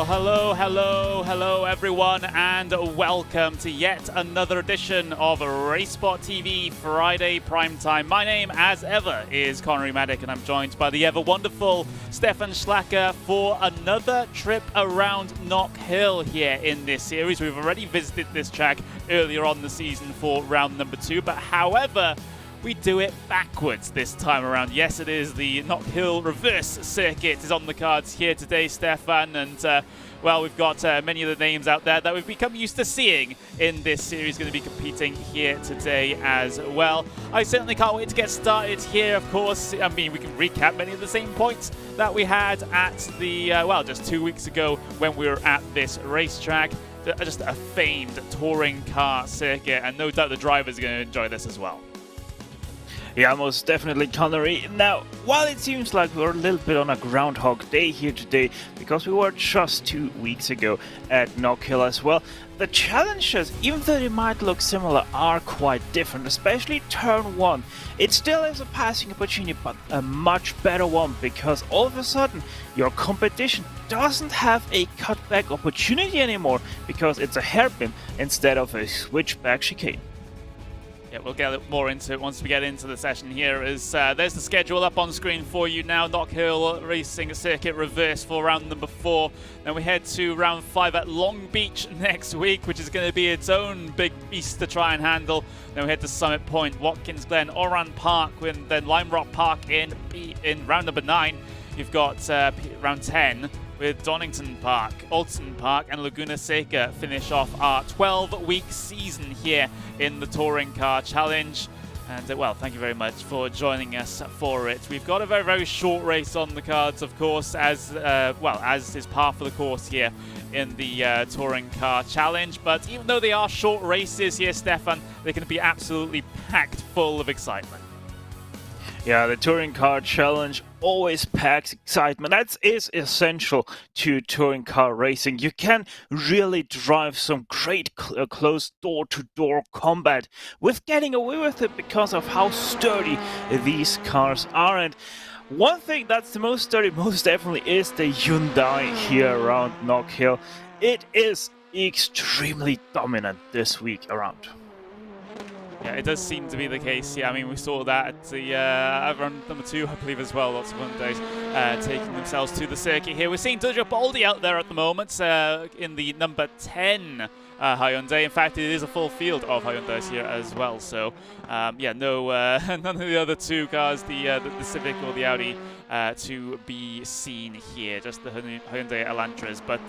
Well, hello everyone, and welcome to yet another edition of RaceSpotTV Friday Primetime. My name, as ever, is Connery Maddock, and I'm joined by the ever wonderful Stefan Schlacker for another trip around Knockhill here in this series. We've already visited this track earlier on the season for round number 2, but however, we do it backwards this time around. Yes, it is the Knockhill reverse circuit is on the cards here today, Stefan, and well, we've got many of the names out there that we've become used to seeing in this series going to be competing here today as well. I certainly can't wait to get started here, of course. I mean, we can recap many of the same points that we had at the, well, just 2 weeks ago when we were at this racetrack. Just a famed touring car circuit, and no doubt the drivers are going to enjoy this as well. Yeah, most definitely, Connery. Now, while it seems like we're a little bit on a Groundhog Day here today, because we were just 2 weeks ago at Knockhill as well, the challenges, even though they might look similar, are quite different, especially turn 1. It still is a passing opportunity, but a much better one, because all of a sudden, your competition doesn't have a cutback opportunity anymore, because it's a hairpin instead of a switchback chicane. Yeah, we'll get a little more into it once we get into the session here. There's the schedule up on screen for you now. Knockhill Racing Circuit reverse for round number 4. Then we head to round 5 at Long Beach next week, which is going to be its own big beast to try and handle. Then we head to Summit Point, Watkins Glen, Oran Park, and then Lime Rock Park in round number 9. You've got round 10 with Donington Park, Alton Park, and Laguna Seca finish off our 12-week season here in the Touring Car Challenge. And well, thank you very much for joining us for it. We've got a very, very short race on the cards, of course, as well as is par for the course here in the Touring Car Challenge. But even though they are short races here, Stefan, they can be absolutely packed full of excitement. Yeah, the Touring Car Challenge always packs excitement. That is essential to touring car racing. You can really drive some great close door-to-door combat with getting away with it because of how sturdy these cars are. And one thing that's the most sturdy, most definitely, is the Hyundai here around Knockhill. It is extremely dominant this week around. Yeah, it does seem to be the case. Yeah, I mean, we saw that at the round number 2, I believe, as well. Lots of Hyundais taking themselves to the circuit here. We're seeing Dojo Baldi out there at the moment in the number 10 Hyundai. In fact, it is a full field of Hyundais here as well. So, yeah, no, none of the other 2 cars, the Civic or the Audi, to be seen here. Just the Hyundai Elantras. But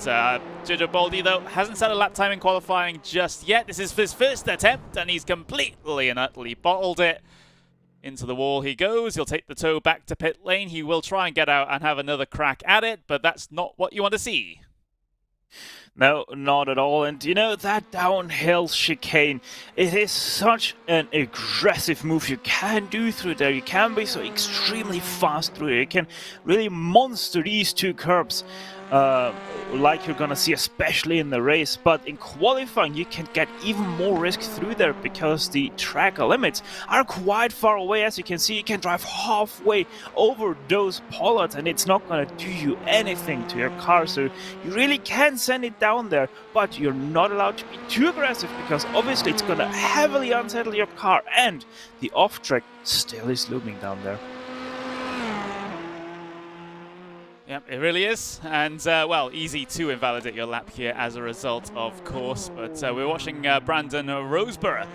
Dojo Baldi, though, hasn't set a lap time in qualifying just yet. This is his first attempt, and he's completely and utterly bottled it. Into the wall he goes. He'll take the tow back to pit lane. He will try and get out and have another crack at it, but that's not what you want to see. No, not at all. And you know, that downhill chicane, it is such an aggressive move you can do through there. You can be so extremely fast through it. You can really monster these 2 curbs. Like you're gonna see, especially in the race, but in qualifying you can get even more risk through there because the track limits are quite far away. As you can see, you can drive halfway over those pollards and it's not gonna do you anything to your car, so you really can send it down there, but you're not allowed to be too aggressive because obviously it's gonna heavily unsettle your car, and the off track still is looming down there. Yep, it really is, and well, easy to invalidate your lap here as a result, of course, but we're watching Brandon Roseborough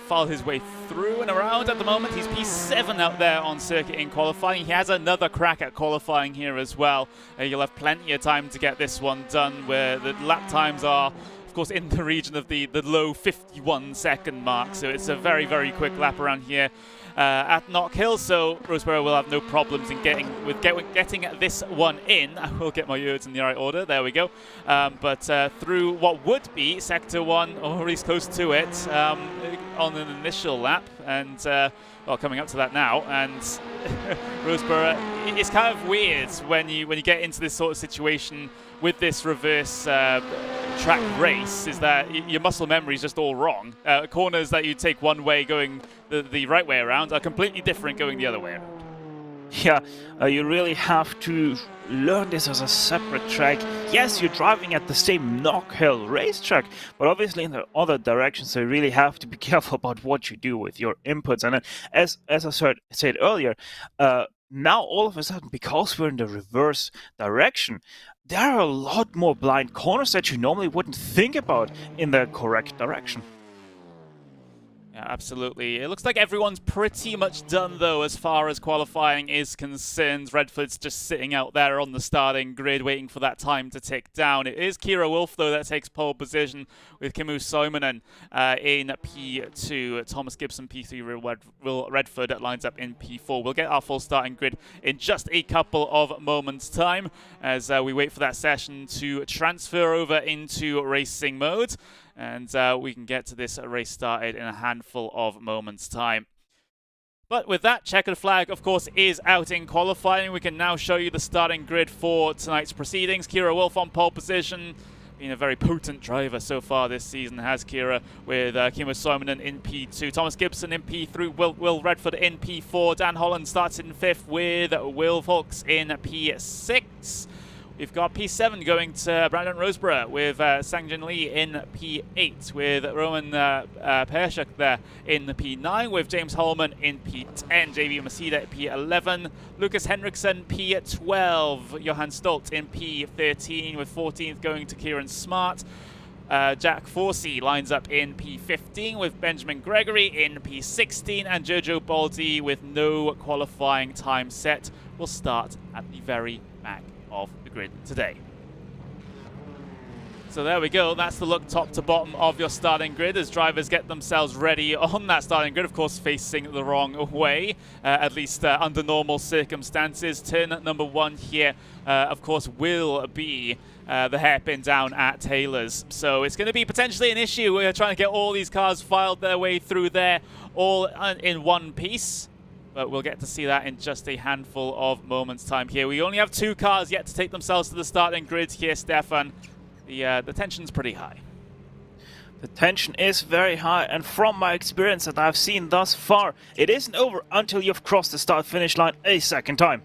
file his way through and around at the moment. He's P7 out there on circuit in qualifying. He has another crack at qualifying here as well. You'll have plenty of time to get this one done, where the lap times are, of course, in the region of the low 51-second mark, so it's a very, very quick lap around here at Knockhill, so Roseborough will have no problems in getting this one in. I will get my words in the right order. There we go. But through what would be Sector 1, or at least close to it, on an initial lap, and well, coming up to that now, and Roseborough, it's kind of weird when you get into this sort of situation with this reverse track race, is that your muscle memory is just all wrong. Corners that you take one way going the right way around are completely different going the other way around. Yeah, you really have to learn this as a separate track. Yes, you're driving at the same Knockhill racetrack, but obviously in the other direction, so you really have to be careful about what you do with your inputs. And then, as I said earlier, now all of a sudden, because we're in the reverse direction, there are a lot more blind corners that you normally wouldn't think about in the correct direction. Yeah, absolutely. It looks like everyone's pretty much done, though, as far as qualifying is concerned. Redford's just sitting out there on the starting grid, waiting for that time to tick down. It is Kira Wolf, though, that takes pole position with Kimmo Suominen in P2. Thomas Gibson, P3. Will Redford lines up in P4. We'll get our full starting grid in just a couple of moments' time as we wait for that session to transfer over into racing mode. And we can get to this race started in a handful of moments' time. But with that, checkered flag, of course, is out in qualifying. We can now show you the starting grid for tonight's proceedings. Kira Wolf on pole position. Been a very potent driver so far this season, has Kira, with Kimmo Suominen in P2. Thomas Gibson in P3, Will Redford in P4. Dan Holland starts in 5th with Will Volks in P6. We've got P7 going to Brandon Roseborough with Sang-Jin Lee in P8, with Roman Pershuk there in the P9, with James Holman in P10, JB Masida P11, Lucas Henriksen P12, Johan Stolt in P13, with 14th going to Kieran Smart. Jack Forsey lines up in P15 with Benjamin Gregory in P16, and Jojo Baldi with no qualifying time set will start at the very back of the grid today. So there we go, that's the look top to bottom of your starting grid as drivers get themselves ready on that starting grid, of course facing the wrong way, at least under normal circumstances. Turn number 1 here, of course, will be the hairpin down at Taylor's. So it's going to be potentially an issue. We're trying to get all these cars filed their way through there all in one piece. But we'll get to see that in just a handful of moments' time here. We only have 2 cars yet to take themselves to the starting grid here, Stefan. The tension's pretty high. The tension is very high, and from my experience that I've seen thus far, it isn't over until you've crossed the start-finish line a second time.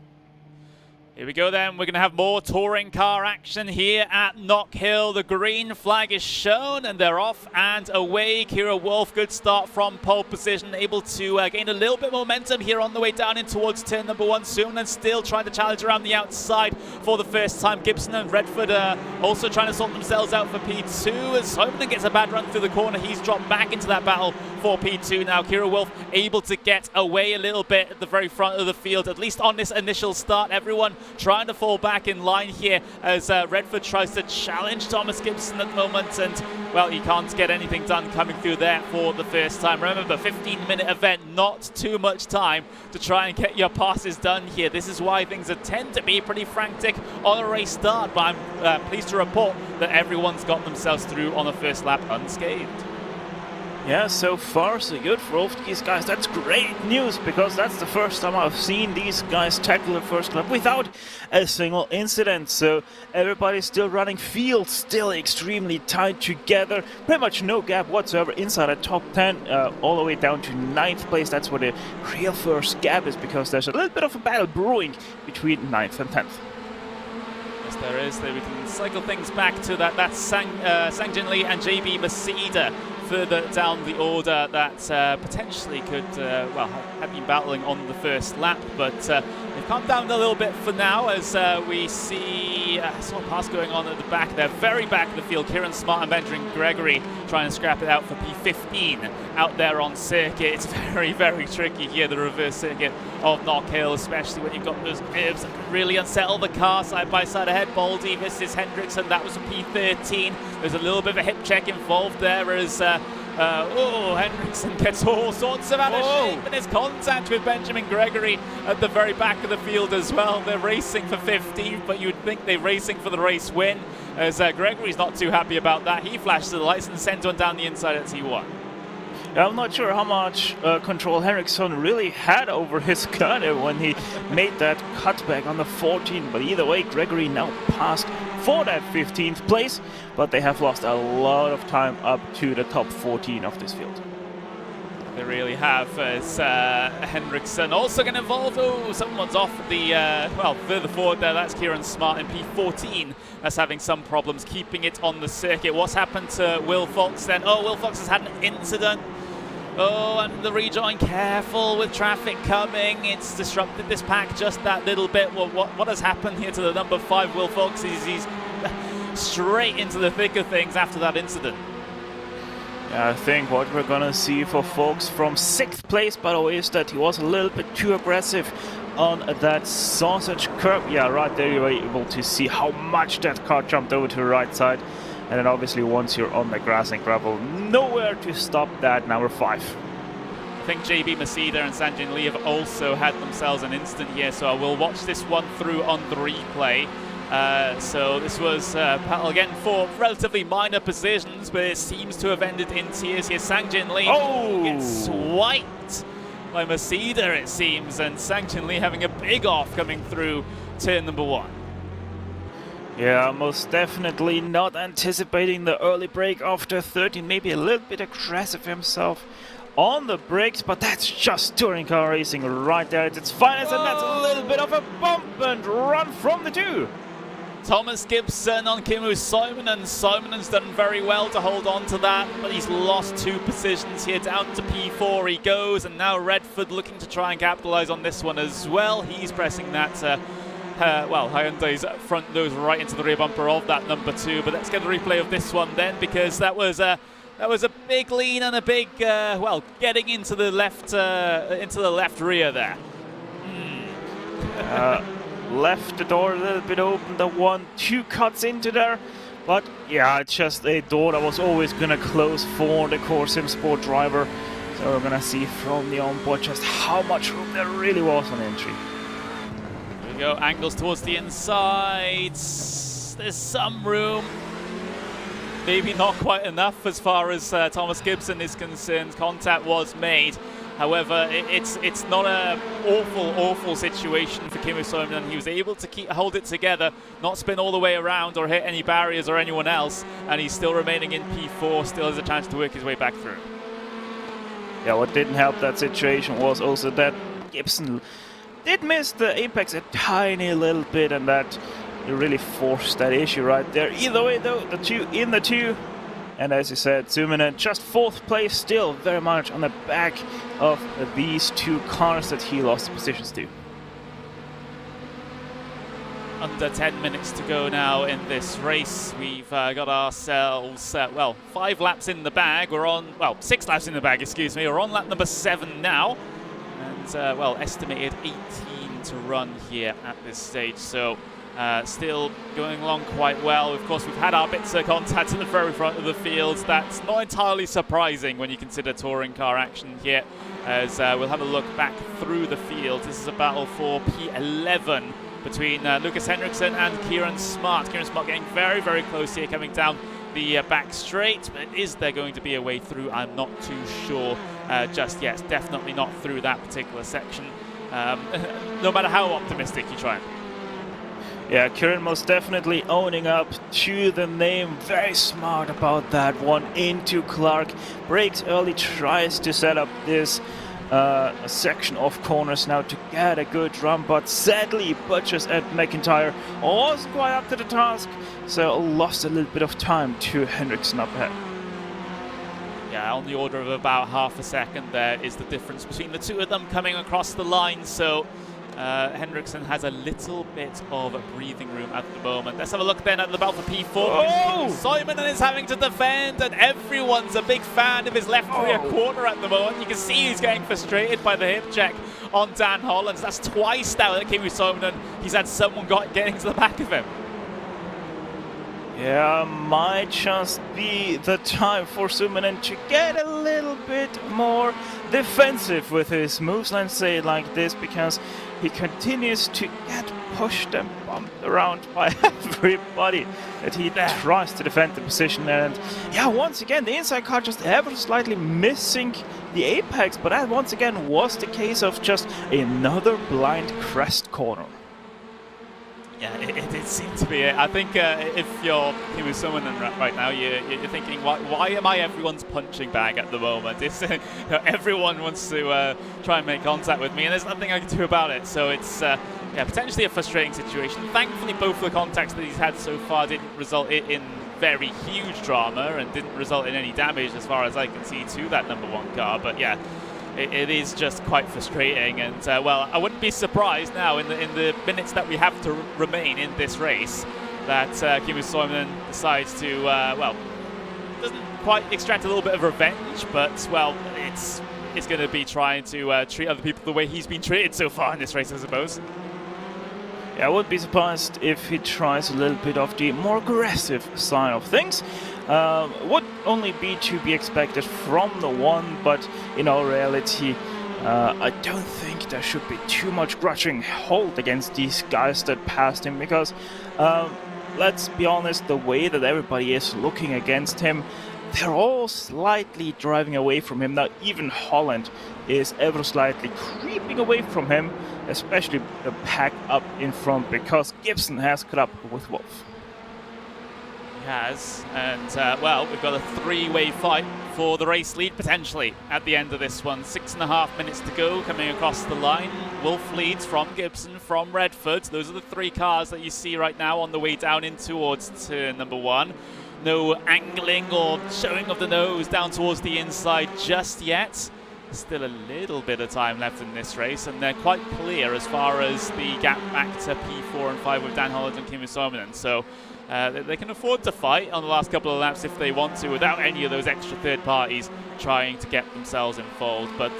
Here we go then, we're going to have more touring car action here at Knockhill. The green flag is shown and they're off and away. Kira Wolf, good start from pole position, able to gain a little bit of momentum here on the way down in towards turn number 1 soon, and still trying to challenge around the outside for the first time. Gibson and Redford also trying to sort themselves out for P2 as Suominen gets a bad run through the corner. He's dropped back into that battle for P2 now. Kira Wolf able to get away a little bit at the very front of the field, at least on this initial start. Everyone trying to fall back in line here as Redford tries to challenge Thomas Gibson at the moment, and well, he can't get anything done coming through there for the first time. Remember, 15-minute event, not too much time to try and get your passes done here. This is why things tend to be pretty frantic on a race start, but I'm pleased to report that everyone's got themselves through on the first lap unscathed. Yeah, so far so good for all of these guys. That's great news, because that's the first time I've seen these guys tackle the first lap without a single incident. So everybody's still running field, still extremely tight together. Pretty much no gap whatsoever inside the top 10, all the way down to 9th place. That's where the real first gap is, because there's a little bit of a battle brewing between 9th and 10th. Yes, there is. We can cycle things back to that Sang-Jin Lee and JB Masida further down the order that potentially could, well, have been battling on the first lap, but they've calmed down a little bit for now as we see a small pass going on at the back there, very back of the field. Kieran Smart and Benjamin Gregory trying to scrap it out for P15 out there on circuit. It's very, very tricky here, the reverse circuit of Knockhill, especially when you've got those curves that can really unsettle the car side by side ahead. Baldi versus Hendrickson, that was a P13. There's a little bit of a hip check involved there as Hendrickson gets all sorts of out of shape, and there's contact with Benjamin Gregory at the very back of the field as well. They're racing for 15th, but you'd think they're racing for the race win, as Gregory's not too happy about that. He flashes the lights and sends one down the inside at T1. I'm not sure how much control Henriksen really had over his car when he made that cutback on the 14, but either way, Gregory now passed for that 15th place, but they have lost a lot of time up to the top 14 of this field. They really have. As Henriksen also getting involved. Oh, someone's off the, well, further forward there. That's Kieran Smart in P14. That's having some problems keeping it on the circuit. What's happened to Will Fox then? Oh, Will Fox has had an incident. Oh, and the rejoin, careful with traffic coming. It's disrupted this pack just that little bit. Well, what has happened here to the number 5 Will Fox? He's straight into the thick of things after that incident. Yeah, I think what we're gonna see for Fox from 6th place, by the way, is that he was a little bit too aggressive on that sausage curb. Yeah, right there you were able to see how much that car jumped over to the right side. And then obviously once you're on the grass and gravel, nowhere to stop that number 5. I think JB Masida and Sanjin Lee have also had themselves an incident here, so I will watch this one through on the replay. So this was battle again for relatively minor positions, but it seems to have ended in tears here. Sanjin Lee gets swiped by Masida, it seems, and Sanjin Lee having a big off coming through turn number 1. Yeah, most definitely not anticipating the early break after 13, maybe a little bit aggressive himself on the brakes, but that's just touring car racing right there at its finest, and that's a little bit of a bump and run from the 2. Thomas Gibson on Kimmo Simonen. Simonen's done very well to hold on to that, but he's lost 2 positions here. Down to P4 he goes, and now Redford looking to try and capitalize on this one as well. He's pressing that well, Hyundai's front nose right into the rear bumper of that number 2. But let's get a replay of this one then, because that was a big lean and a big well, getting into the left rear there. Left the door a little bit open, the 1-2 cuts into there, but yeah, it's just a door that was always gonna close for the Core Sim Sport driver. So we're gonna see from the onboard just how much room there really was on entry. There we go, angles towards the inside. There's some room. Maybe not quite enough as far as Thomas Gibson is concerned. Contact was made. However, it's not an awful situation for Kimmo Simonen. He was able to hold it together, not spin all the way around or hit any barriers or anyone else, and he's still remaining in P4, still has a chance to work his way back through. Yeah, what didn't help that situation was also that Gibson did miss the apex a tiny little bit, and that really forced that issue right there. Either way though, the 2 in the 2. And as you said, Simonen just 4th place, still very much on the back of these 2 cars that he lost positions to. Under 10 minutes to go now in this race. We've got ourselves, well, 5 laps in the bag. We're on, well, 6 laps in the bag, excuse me. We're on lap number 7 now. And, well, estimated 18 to run here at this stage. So still going along quite well. Of course, we've had our bits of contact at the very front of the field. That's not entirely surprising when you consider touring car action here, as we'll have a look back through the field. This is a battle for P11 between Lucas Henriksen and Kieran Smart. Kieran Smart getting very, very close here, coming down the back straight, but is there going to be a way through? I'm not too sure just yet. Definitely not through that particular section, no matter how optimistic you try. Yeah, Kieran most definitely owning up to the name. Very smart about that one into Clark. Brakes early, tries to set up this section of corners now to get a good run, but sadly Butchers and McIntyre wasn't quite up to the task, so lost a little bit of time to Henriksen up ahead. Yeah, on the order of about half a second there is the difference between the 2 of them coming across the line, so Henriksen has a little bit of breathing room at the moment. Let's have a look then at the battle for P4. Oh! Simonen is having to defend, and everyone's a big fan of his left rear corner at the moment. You can see he's getting frustrated by the hip check on Dan Hollands. That's twice now that Kimmo Simonen, he's had someone getting to the back of him. Yeah, might just be the time for Simonen to get a little bit more defensive with his moves, let's say it like this, because he continues to get pushed and bumped around by everybody that he tries to defend the position. And yeah, once again, the inside car just ever slightly missing the apex, but that once again was the case of just another blind crest corner. Yeah, it did seem to be it. I think if you're Kimi Suominen right now, you're thinking, why am I everyone's punching bag at the moment? It's, everyone wants to try and make contact with me, and there's nothing I can do about it. So it's yeah, potentially a frustrating situation. Thankfully, both of the contacts that he's had so far didn't result in very huge drama and didn't result in any damage, as far as I can see, to that number 1 car. But yeah, it is just quite frustrating, and well, I wouldn't be surprised now in the minutes that we have to remain in this race that Kimi Suominen decides to well, doesn't quite extract a little bit of revenge, but well, it's going to be trying to treat other people the way he's been treated so far in this race, I suppose. Yeah, I wouldn't be surprised if he tries a little bit of the more aggressive side of things. Would only be to be expected from the one, but in all reality, I don't think there should be too much grudging hold against these guys that passed him, because let's be honest, the way that everybody is looking against him, they're all slightly driving away from him. Now even Holland is ever slightly creeping away from him, especially the pack up in front, because Gibson has caught up with Wolf. He has, and well, we've got a 3-way fight for the race lead potentially at the end of this one. 6.5 minutes to go, coming across the line. Wolf leads from Gibson, from Redford. Those are the 3 cars that you see right now on the way down in towards turn number 1. No angling or showing of the nose down towards the inside just yet. Still a little bit of time left in this race, and they're quite clear as far as the gap back to P4 and 5 with Dan Holland and Kimi Suominen. So they can afford to fight on the last couple of laps if they want to, without any of those extra third parties trying to get themselves involved. But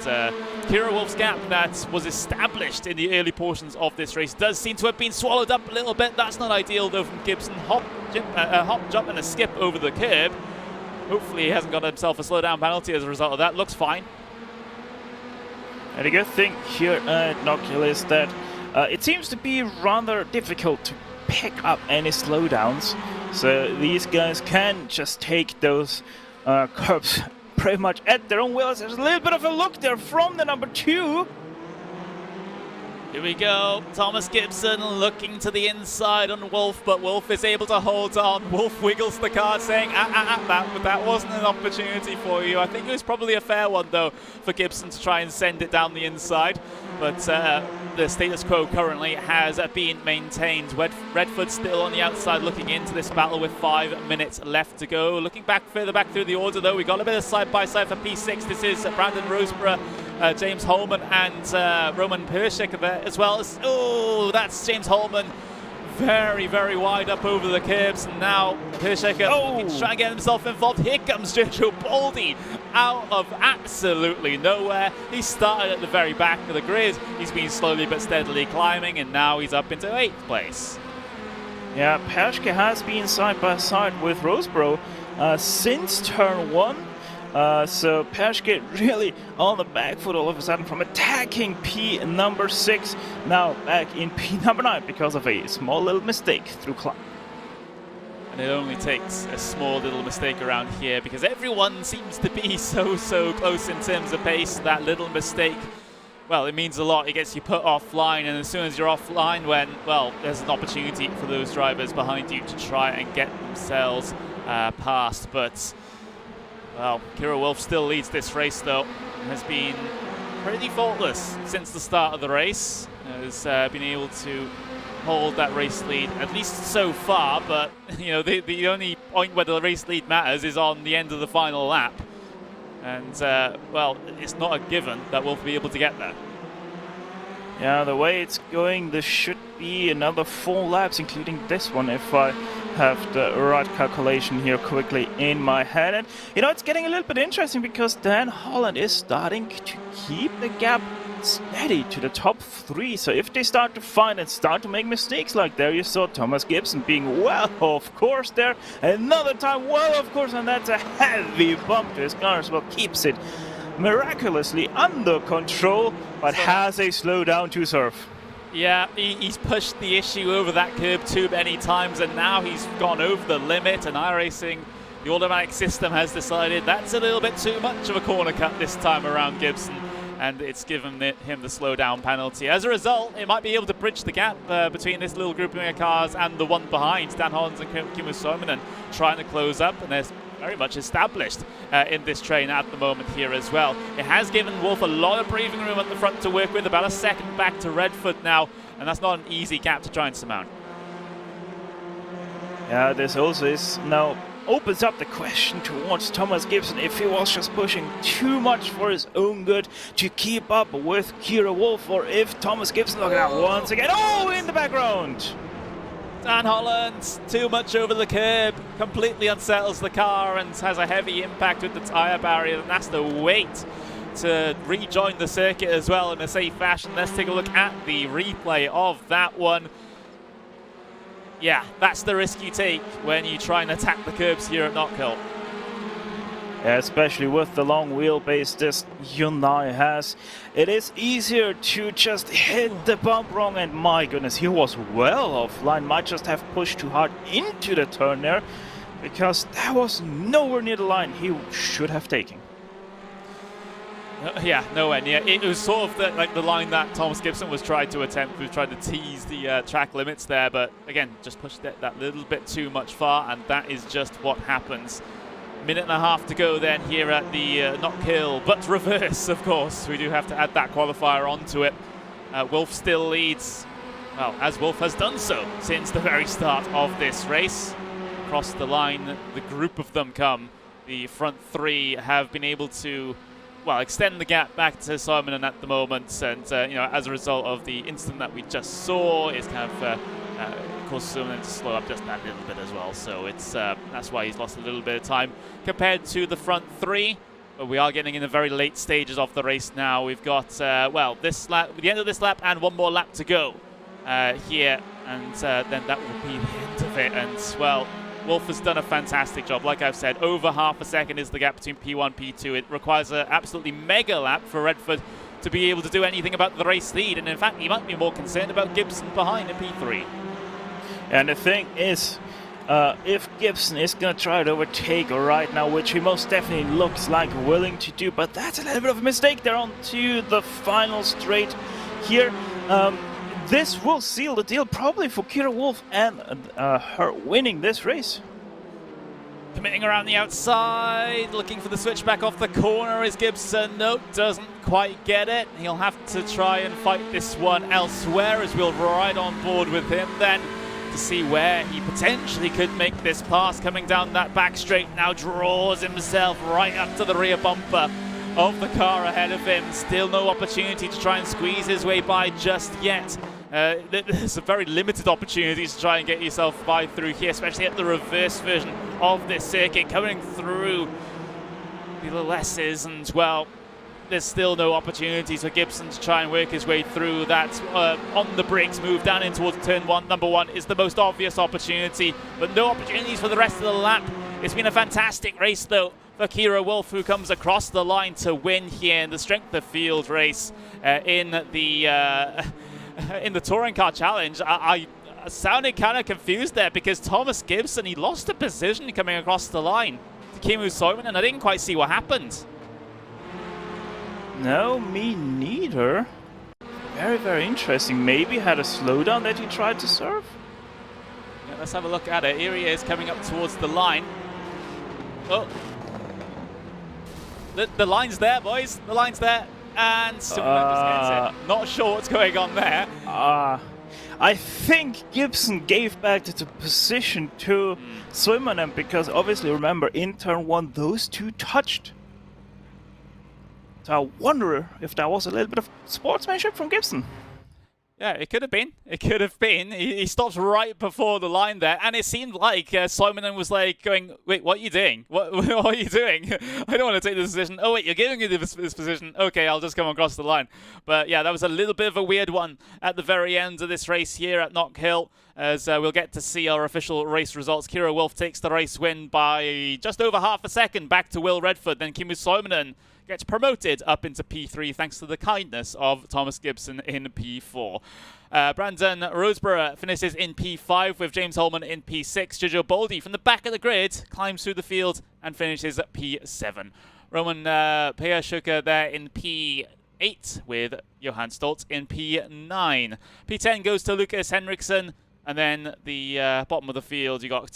Kira Wolf's gap that was established in the early portions of this race does seem to have been swallowed up a little bit. That's not ideal though from Gibson. Hop, jump and a skip over the curb. Hopefully he hasn't got himself a slowdown penalty as a result of that. Looks fine. And the good thing here at Knockhill is that it seems to be rather difficult to pick up any slowdowns. So these guys can just take those curbs pretty much at their own wheels. There's a little bit of a look there from the number 2. Here we go, Thomas Gibson looking to the inside on Wolf, but Wolf is able to hold on. Wolf wiggles the car saying, that wasn't an opportunity for you. I think it was probably a fair one though for Gibson to try and send it down the inside, but the status quo currently has been maintained. Redford still on the outside looking into this battle with 5 minutes left to go. Looking back further back through the order though, we got a bit of side-by-side for P6. This is Brandon Roseborough, James Holman and Roman Pershik there as well. Oh, that's James Holman very, very wide up over the curbs, and now Pershik looking to try and get himself involved. Here comes Jojo Baldy out of absolutely nowhere. He started at the very back of the grid. He's been slowly but steadily climbing, and now he's up into 8th place. Yeah, Pershik has been side by side with Roseborough since turn 1. So Pershik really on the back foot all of a sudden from attacking P number 6, now back in P number 9 because of a small little mistake through climb. And it only takes a small little mistake around here because everyone seems to be so close in terms of pace. That little mistake, well, it means a lot. It gets you put offline, and as soon as you're offline, when, well, there's an opportunity for those drivers behind you to try and get themselves past. But well, Kira Wolf still leads this race though, has been pretty faultless since the start of the race, has been able to hold that race lead, at least so far, but you know, the only point where the race lead matters is on the end of the final lap, and well, it's not a given that we'll be able to get there. Yeah, the way it's going, there should be another 4 laps, including this one, if I have the right calculation here quickly in my head. And you know, it's getting a little bit interesting because Dan Holland is starting to keep the gap steady to the top 3. So if they start to find and start to make mistakes, like there you saw Thomas Gibson being well off course there, another time well off course, and that's a heavy bump to his car as well. Keeps it miraculously under control, but has a slowdown to surf. Yeah, he's pushed the issue over that curb too many times, and now he's gone over the limit, and iRacing, the automatic system, has decided that's a little bit too much of a corner cut this time around, Gibson. and it's given him the slowdown penalty. As a result, it might be able to bridge the gap between this little grouping of cars and the one behind, Dan Hollands and Kimmo Suominen, trying to close up, and they're very much established in this train at the moment here as well. It has given Wolf a lot of breathing room at the front to work with, about a second back to Redford now, and that's not an easy gap to try and surmount. Yeah, this also is now opens up the question towards Thomas Gibson if he was just pushing too much for his own good to keep up with Kira Wolf, or if Thomas Gibson, look at that once again, oh, in the background! Dan Holland, too much over the curb, completely unsettles the car and has a heavy impact with the tyre barrier, and that's the wait to rejoin the circuit as well in a safe fashion. Let's take a look at the replay of that one. Yeah, that's the risk you take when you try and attack the curbs here at Knockhill. Yeah, especially with the long wheelbase this Hyundai has. It is easier to just hit the bump wrong, and my goodness, he was well offline. Might just have pushed too hard into the turn there, because that was nowhere near the line he should have taken. Yeah, nowhere near. It was sort of the line that Thomas Gibson was trying to attempt. We tried to tease the track limits there, but again, just pushed it that little bit too much far, and that is just what happens. Minute and a half to go then here at the Knockhill, but reverse, of course. We do have to add that qualifier onto it. Wolf still leads, well, as Wolf has done so since the very start of this race. Across the line, the group of them come. The front three have been able to, well, extend the gap back to Suominen at the moment, and you know, as a result of the incident that we just saw, it's kind of caused Suominen to slow up just that little bit as well. So it's that's why he's lost a little bit of time compared to the front three. But we are getting in the very late stages of the race now. We've got well, this lap, the end of this lap, and one more lap to go here, and then that will be the end of it. And well, Wolf has done a fantastic job. Like I've said, over half a second is the gap between P1 and P2. It requires an absolutely mega lap for Redford to be able to do anything about the race lead. And in fact, he might be more concerned about Gibson behind in P3. And the thing is, if Gibson is going to try to overtake right now, which he most definitely looks like willing to do, but that's a little bit of a mistake there onto the final straight here. This will seal the deal probably for Kira Wolf and her winning this race. Committing around the outside, looking for the switch back off the corner is Gibson. Nope, doesn't quite get it. He'll have to try and fight this one elsewhere, as we'll ride on board with him then to see where he potentially could make this pass. Coming down that back straight now, draws himself right up to the rear bumper of the car ahead of him. Still no opportunity to try and squeeze his way by just yet. There's a very limited opportunity to try and get yourself by through here, especially at the reverse version of this circuit, coming through the little S's, and well, there's still no opportunities for Gibson to try and work his way through that on the brakes move down in towards turn one. Number one is the most obvious opportunity, but no opportunities for the rest of the lap. It's been a fantastic race though for Kira Wolf, who comes across the line to win here in the strength of field race in the Touring Car Challenge. I sounded kind of confused there because Thomas Gibson, he lost a position coming across the line to Kimmo Suominen, and I didn't quite see what happened. No, me neither. Very, very interesting. Maybe had a slowdown that he tried to serve? Yeah, let's have a look at it. Here he is coming up towards the line. Oh. The line's there, boys. The line's there. And Suominen just gets it. Not sure what's going on there. I think Gibson gave back the position to Suominen, because obviously, remember, in turn one, those two touched. So I wonder if that was a little bit of sportsmanship from Gibson. Yeah, it could have been. It could have been. He stops right before the line there, and it seemed like Suominen was like going, wait, what are you doing? What are you doing? I don't want to take this position. Oh, wait, you're giving me this position. Okay, I'll just come across the line. But yeah, that was a little bit of a weird one at the very end of this race here at Knockhill, as we'll get to see our official race results. Kira Wolf takes the race win by just over half a second back to Will Redford. Then Kimmo Suominen gets promoted up into P3 thanks to the kindness of Thomas Gibson in P4. Brandon Roseborough finishes in P5 with James Holman in P6. Jojo Boldy from the back of the grid climbs through the field and finishes at P7. Roman Peyashuka there in P8. 8 with Johan Stoltz in P9. P10 goes to Lucas Henriksen, and then the bottom of the field, you got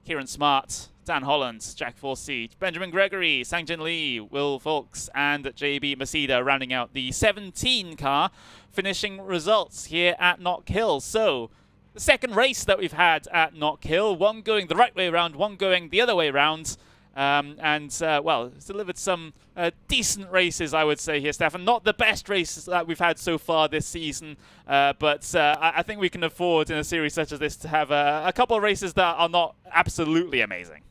Kieran Smart, Dan Holland, Jack Forsey, Benjamin Gregory, Sangjin Lee, Will Folks, and JB Masida rounding out the 17 car finishing results here at Knockhill. So, the second race that we've had at Knockhill, one going the right way around, one going the other way around. Well, it's delivered some decent races, I would say here, Stefan. Not the best races that we've had so far this season, but I think we can afford in a series such as this to have a couple of races that are not absolutely amazing.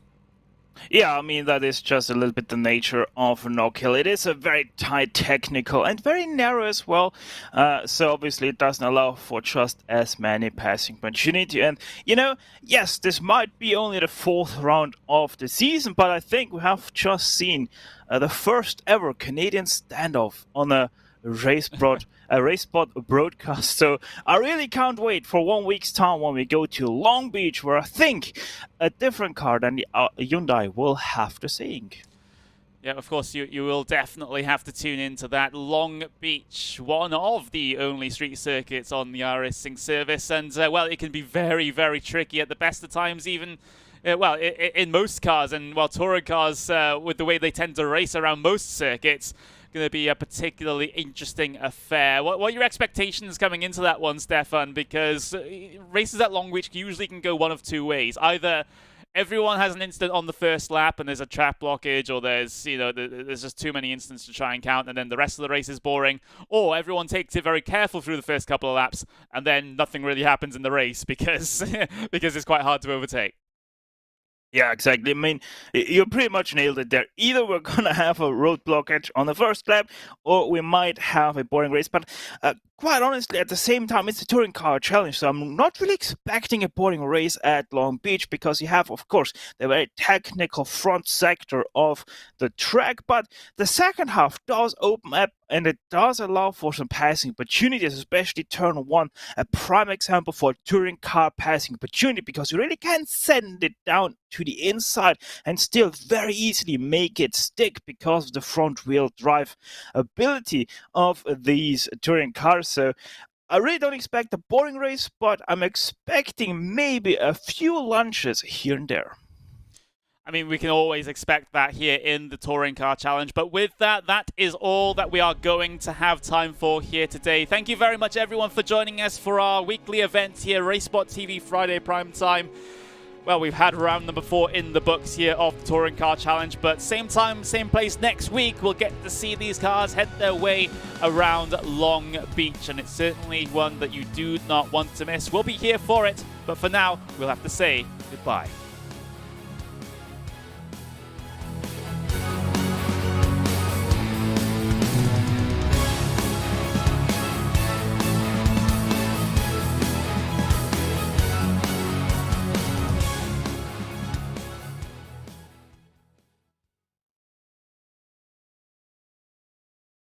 Yeah, I mean, that is just a little bit the nature of Knockhill. It is a very tight technical and very narrow as well. So obviously it doesn't allow for just as many passing opportunity. And, you know, yes, this might be only the 4th round of the season, but I think we have just seen the first ever Canadian standoff on a RaceSpot broadcast. So I really can't wait for 1 week's time when we go to Long Beach, where I think a different car than the Hyundai will have to sing. Yeah, of course, you will definitely have to tune into that. Long Beach, one of the only street circuits on the iRacing service. And, well, it can be very, very tricky at the best of times, even well, in most cars. And, well, touring cars, with the way they tend to race around most circuits, going to be a particularly interesting affair. What are your expectations coming into that one, Stefan? Because races at Long Beach usually can go one of two ways. Either everyone has an instant on the first lap and there's a track blockage, or there's, you know, there's just too many instants to try and count, and then the rest of the race is boring. Or everyone takes it very careful through the first couple of laps, and then nothing really happens in the race because because it's quite hard to overtake. Yeah, exactly. I mean, you pretty much nailed it there. Either we're going to have a road blockage on the first lap, or we might have a boring race. But quite honestly, at the same time, it's a touring car challenge, so I'm not really expecting a boring race at Long Beach, because you have, of course, the very technical front sector of the track. But the second half does open up, and it does allow for some passing opportunities, especially turn 1, a prime example for a touring car passing opportunity, because you really can send it down to the inside and still very easily make it stick because of the front wheel drive ability of these touring cars. So I really don't expect a boring race, but I'm expecting maybe a few lunches here and there. I mean, we can always expect that here in the Touring Car Challenge. But with that, that is all that we are going to have time for here today. Thank you very much, everyone, for joining us for our weekly event here, RaceSpotTV Friday Prime Time. Well, we've had round number 4 in the books here of the Touring Car Challenge, but same time, same place next week, we'll get to see these cars head their way around Long Beach, and it's certainly one that you do not want to miss. We'll be here for it, but for now, we'll have to say goodbye.